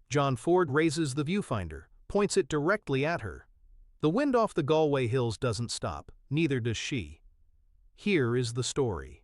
John Ford raises the viewfinder, points it directly at her. The wind off the Galway hills doesn't stop, neither does she. Here is the story.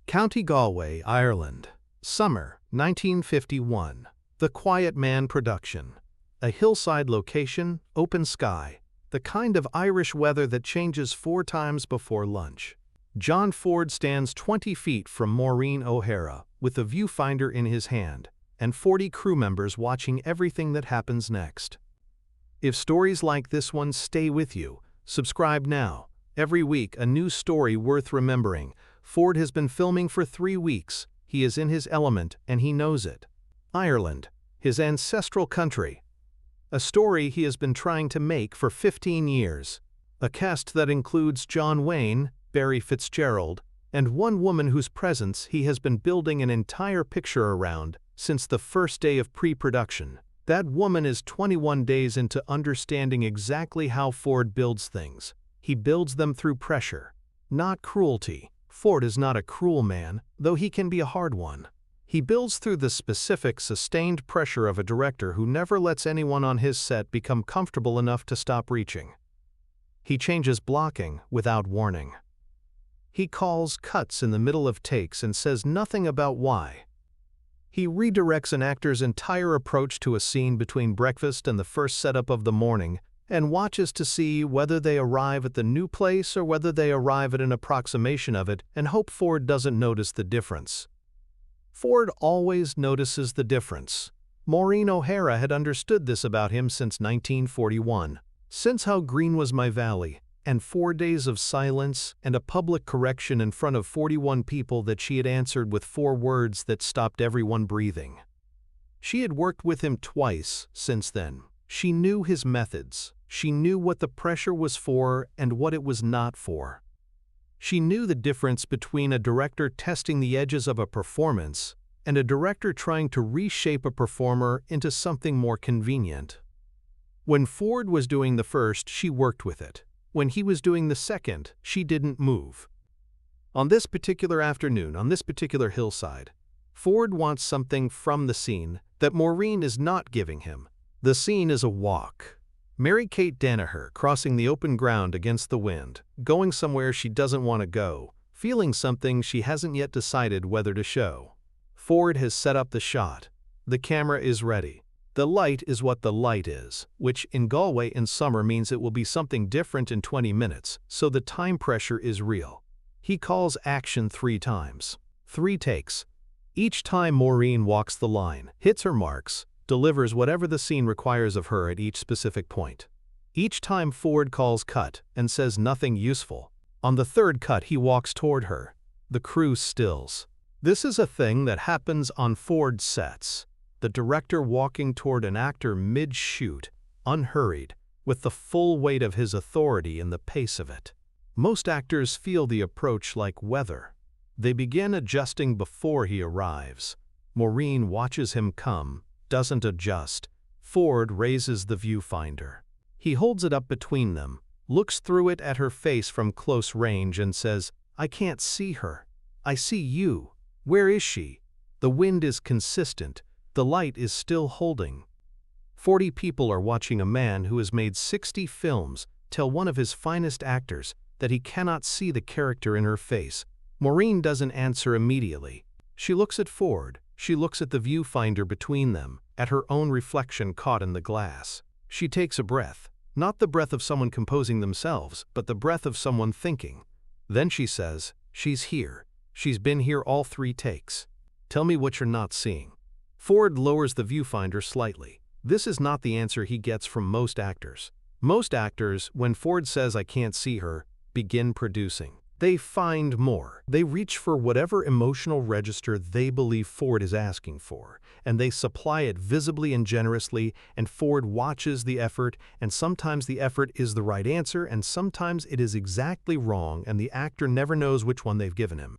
County Galway, Ireland. Summer, 1951. The Quiet Man production. A hillside location, open sky. The kind of Irish weather that changes 4 times before lunch. John Ford stands 20 feet from Maureen O'Hara, with a viewfinder in his hand, and 40 crew members watching everything that happens next. If stories like this one stay with you, subscribe now. Every week, a new story worth remembering. Ford has been filming for 3 weeks. He is in his element, and he knows it. Ireland, his ancestral country. A story he has been trying to make for 15 years. A cast that includes John Wayne, Barry Fitzgerald, and one woman whose presence he has been building an entire picture around since the first day of pre-production. That woman is 21 days into understanding exactly how Ford builds things. He builds them through pressure, not cruelty. Ford is not a cruel man, though he can be a hard one. He builds through the specific, sustained pressure of a director who never lets anyone on his set become comfortable enough to stop reaching. He changes blocking without warning. He calls cuts in the middle of takes and says nothing about why. He redirects an actor's entire approach to a scene between breakfast and the first setup of the morning and watches to see whether they arrive at the new place or whether they arrive at an approximation of it and hope Ford doesn't notice the difference. Ford always notices the difference. Maureen O'Hara had understood this about him since 1941. Since How Green Was My Valley, and 4 days of silence and a public correction in front of 41 people that she had answered with 4 words that stopped everyone breathing. She had worked with him twice since then. She knew his methods. She knew what the pressure was for and what it was not for. She knew the difference between a director testing the edges of a performance and a director trying to reshape a performer into something more convenient. When Ford was doing the first, she worked with it. When he was doing the second, she didn't move. On this particular afternoon, on this particular hillside, Ford wants something from the scene that Maureen is not giving him. The scene is a walk. Mary-Kate Danaher crossing the open ground against the wind, going somewhere she doesn't want to go, feeling something she hasn't yet decided whether to show. Ford has set up the shot. The camera is ready. The light is what the light is, which in Galway in summer means it will be something different in 20 minutes, so the time pressure is real. He calls action 3 times. 3 takes. Each time Maureen walks the line, hits her marks, delivers whatever the scene requires of her at each specific point. Each time Ford calls cut and says nothing useful. On the 3rd cut he walks toward her. The crew stills. This is a thing that happens on Ford sets. The director walking toward an actor mid-shoot, unhurried, with the full weight of his authority in the pace of it. Most actors feel the approach like weather. They begin adjusting before he arrives. Maureen watches him come, doesn't adjust. Ford raises the viewfinder. He holds it up between them, looks through it at her face from close range and says, "I can't see her. I see you. Where is she?" The wind is consistent. The light is still holding. 40 people are watching a man who has made 60 films tell one of his finest actors that he cannot see the character in her face. Maureen doesn't answer immediately. She looks at Ford. She looks at the viewfinder between them, at her own reflection caught in the glass. She takes a breath, not the breath of someone composing themselves, but the breath of someone thinking. Then she says, "She's here. She's been here all 3 takes. Tell me what you're not seeing." Ford lowers the viewfinder slightly. This is not the answer he gets from most actors. Most actors, when Ford says "I can't see her," begin producing. They find more. They reach for whatever emotional register they believe Ford is asking for, and they supply it visibly and generously, and Ford watches the effort, and sometimes the effort is the right answer, and sometimes it is exactly wrong, and the actor never knows which one they've given him.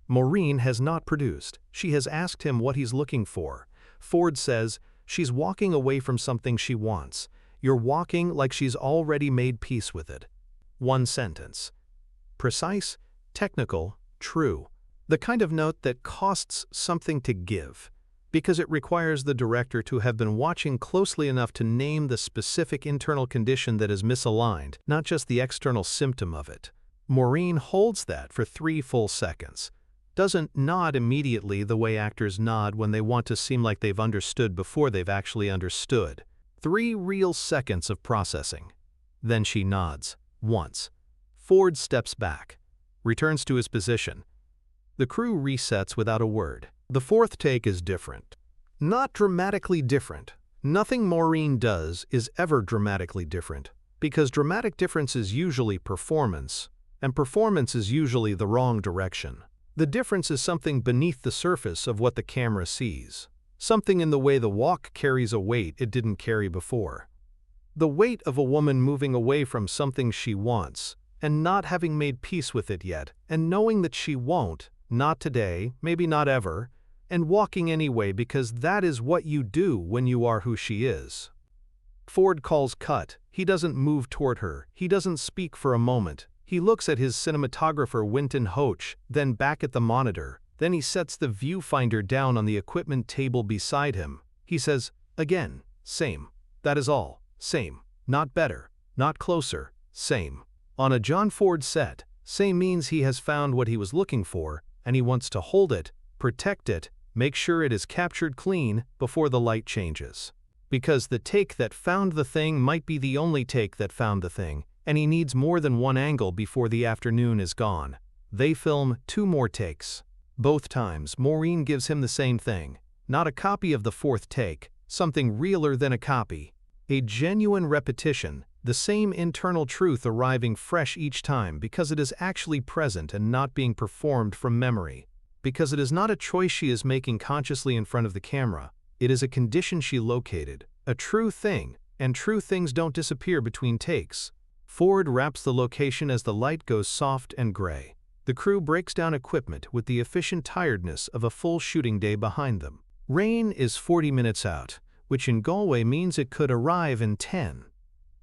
Maureen has not produced. She has asked him what he's looking for. Ford says, "She's walking away from something she wants. You're walking like she's already made peace with it." 1 sentence. Precise, technical, true. The kind of note that costs something to give. Because it requires the director to have been watching closely enough to name the specific internal condition that is misaligned, not just the external symptom of it. Maureen holds that for 3 full seconds. Doesn't nod immediately the way actors nod when they want to seem like they've understood before they've actually understood. 3 real seconds of processing. Then she nods. Once. Ford steps back. Returns to his position. The crew resets without a word. The 4th take is different. Not dramatically different. Nothing Maureen does is ever dramatically different, because dramatic difference is usually performance, and performance is usually the wrong direction. The difference is something beneath the surface of what the camera sees. Something in the way the walk carries a weight it didn't carry before. The weight of a woman moving away from something she wants, and not having made peace with it yet, and knowing that she won't, not today, maybe not ever, and walking anyway because that is what you do when you are who she is. Ford calls cut. He doesn't move toward her. He doesn't speak for a moment. He looks at his cinematographer Wynton Hoach, then back at the monitor. Then he sets the viewfinder down on the equipment table beside him. He says, again, same. That is all. Same. Not better. Not closer. Same. On a John Ford set, same means he has found what he was looking for, and he wants to hold it, protect it, make sure it is captured clean before the light changes. Because the take that found the thing might be the only take that found the thing, and he needs more than one angle before the afternoon is gone. They film 2 more takes. Both times, Maureen gives him the same thing. Not a copy of the 4th take, something realer than a copy. A genuine repetition, the same internal truth arriving fresh each time because it is actually present and not being performed from memory. Because it is not a choice she is making consciously in front of the camera. It is a condition she located, a true thing, and true things don't disappear between takes. Ford wraps the location as the light goes soft and gray. The crew breaks down equipment with the efficient tiredness of a full shooting day behind them. Rain is 40 minutes out, which in Galway means it could arrive in 10.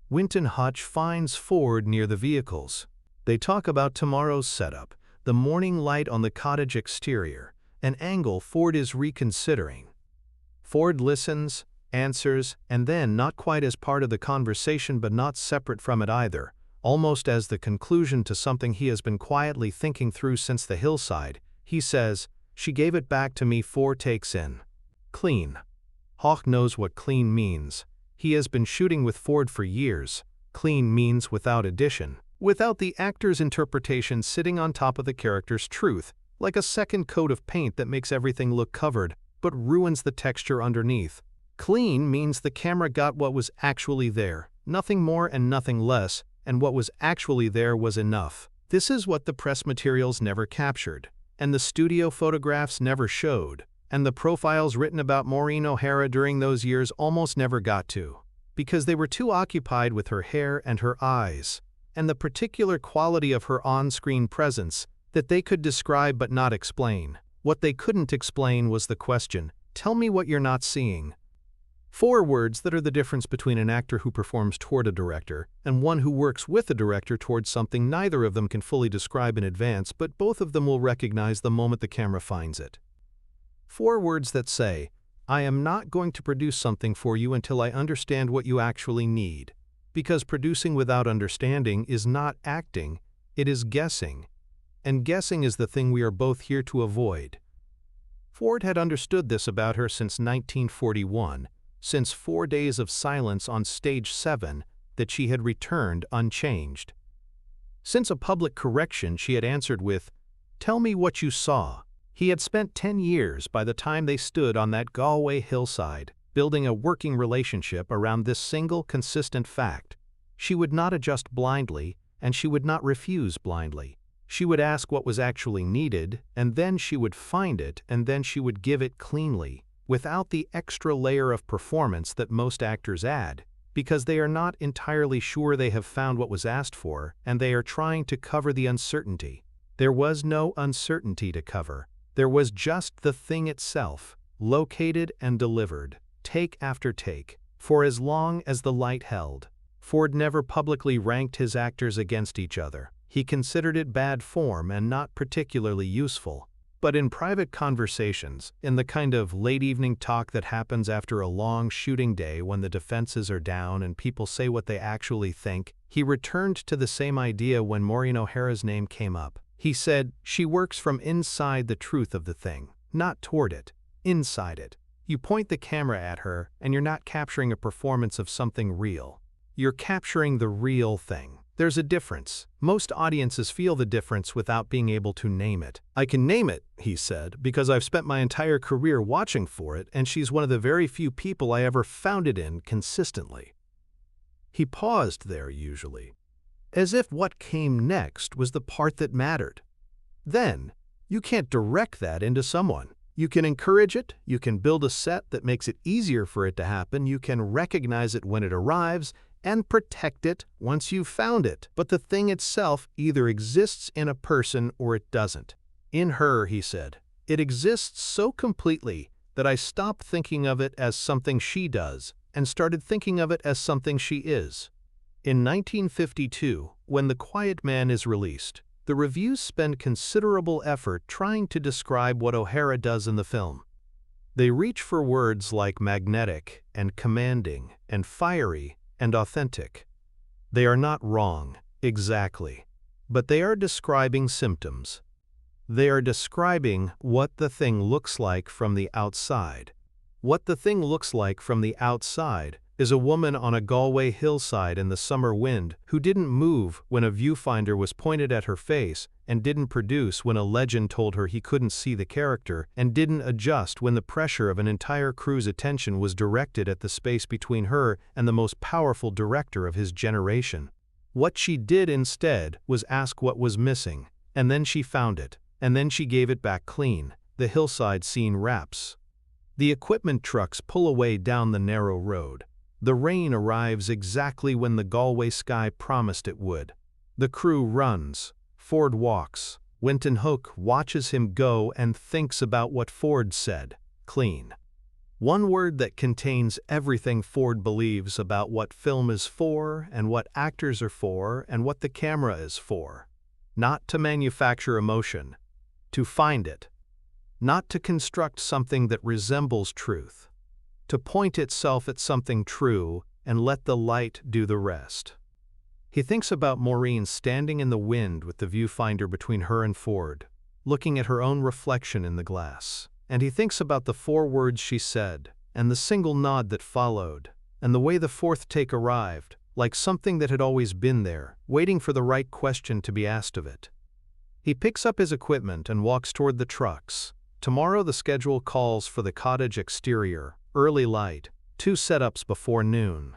Wynton Hoach finds Ford near the vehicles. They talk about tomorrow's setup, the morning light on the cottage exterior, an angle Ford is reconsidering. Ford listens, answers, and then, not quite as part of the conversation but not separate from it either, almost as the conclusion to something he has been quietly thinking through since the hillside, he says, "She gave it back to me 4 takes in. Clean." Hoach knows what clean means. He has been shooting with Ford for years. Clean means without addition, without the actor's interpretation sitting on top of the character's truth, like a second coat of paint that makes everything look covered, but ruins the texture underneath. Clean means the camera got what was actually there, nothing more and nothing less, and what was actually there was enough. This is what the press materials never captured, and the studio photographs never showed, and the profiles written about Maureen O'Hara during those years almost never got to, because they were too occupied with her hair and her eyes, and the particular quality of her on-screen presence that they could describe but not explain. What they couldn't explain was the question, "Tell me what you're not seeing." 4 words that are the difference between an actor who performs toward a director and one who works with a director towards something neither of them can fully describe in advance, but both of them will recognize the moment the camera finds it. 4 words that say, "I am not going to produce something for you until I understand what you actually need." Because producing without understanding is not acting, it is guessing. And guessing is the thing we are both here to avoid. Ford had understood this about her since 1941. Since 4 days of silence on stage 7, that she had returned unchanged. Since a public correction she had answered with, "Tell me what you saw." He had spent 10 years by the time they stood on that Galway hillside, building a working relationship around this single consistent fact. She would not adjust blindly, and she would not refuse blindly. She would ask what was actually needed, and then she would find it, and then she would give it cleanly, without the extra layer of performance that most actors add, because they are not entirely sure they have found what was asked for, and they are trying to cover the uncertainty. There was no uncertainty to cover. There was just the thing itself, located and delivered, take after take, for as long as the light held. Ford never publicly ranked his actors against each other. He considered it bad form and not particularly useful. But in private conversations, in the kind of late-evening talk that happens after a long shooting day when the defenses are down and people say what they actually think, he returned to the same idea when Maureen O'Hara's name came up. He said, "She works from inside the truth of the thing, not toward it, inside it." You point the camera at her, and you're not capturing a performance of something real. You're capturing the real thing. There's a difference. Most audiences feel the difference without being able to name it. "I can name it," he said, "because I've spent my entire career watching for it, and she's one of the very few people I ever found it in consistently." He paused there usually, as if what came next was the part that mattered. Then, you can't direct that into someone. You can encourage it, you can build a set that makes it easier for it to happen, you can recognize it when it arrives, and protect it once you've found it. But the thing itself either exists in a person or it doesn't. In her, he said, it exists so completely that I stopped thinking of it as something she does and started thinking of it as something she is. In 1952, when The Quiet Man is released, the reviews spend considerable effort trying to describe what O'Hara does in the film. They reach for words like magnetic and commanding and fiery and authentic. They are not wrong, exactly, but they are describing symptoms. They are describing what the thing looks like from the outside. What the thing looks like from the outside is a woman on a Galway hillside in the summer wind who didn't move when a viewfinder was pointed at her face and didn't produce when a legend told her he couldn't see the character and didn't adjust when the pressure of an entire crew's attention was directed at the space between her and the most powerful director of his generation. What she did instead was ask what was missing, and then she found it, and then she gave it back clean. The hillside scene wraps. The equipment trucks pull away down the narrow road. The rain arrives exactly when the Galway sky promised it would. The crew runs. Ford walks. Winton Hook watches him go and thinks about what Ford said. Clean. One word that contains everything Ford believes about what film is for and what actors are for and what the camera is for. Not to manufacture emotion. To find it. Not to construct something that resembles truth. To point itself at something true and let the light do the rest. He thinks about Maureen standing in the wind with the viewfinder between her and Ford, looking at her own reflection in the glass. And he thinks about the 4 words she said, and the single nod that followed, and the way the 4th take arrived, like something that had always been there, waiting for the right question to be asked of it. He picks up his equipment and walks toward the trucks. Tomorrow the schedule calls for the cottage exterior, early light, 2 setups before noon.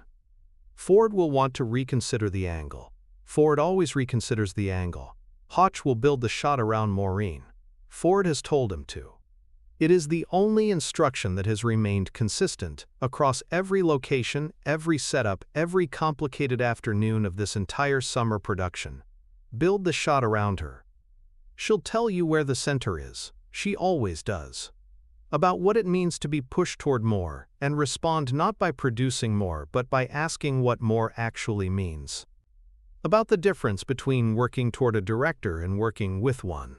Ford will want to reconsider the angle. Ford always reconsiders the angle. Hotch will build the shot around Maureen. Ford has told him to. It is the only instruction that has remained consistent across every location, every setup, every complicated afternoon of this entire summer production. Build the shot around her. She'll tell you where the center is. She always does. About what it means to be pushed toward more, and respond not by producing more but by asking what more actually means. About the difference between working toward a director and working with one.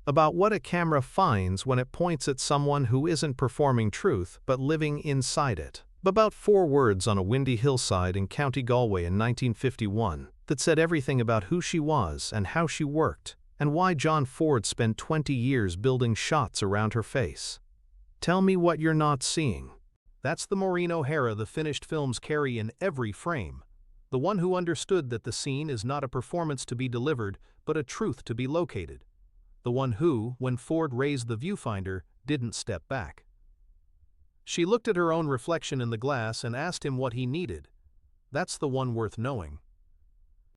About what a camera finds when it points at someone who isn't performing truth but living inside it. About 4 words on a windy hillside in County Galway in 1951 that said everything about who she was and how she worked, and why John Ford spent 20 years building shots around her face. Tell me what you're not seeing. That's the Maureen O'Hara the finished films carry in every frame. The one who understood that the scene is not a performance to be delivered, but a truth to be located. The one who, when Ford raised the viewfinder, didn't step back. She looked at her own reflection in the glass and asked him what he needed. That's the one worth knowing.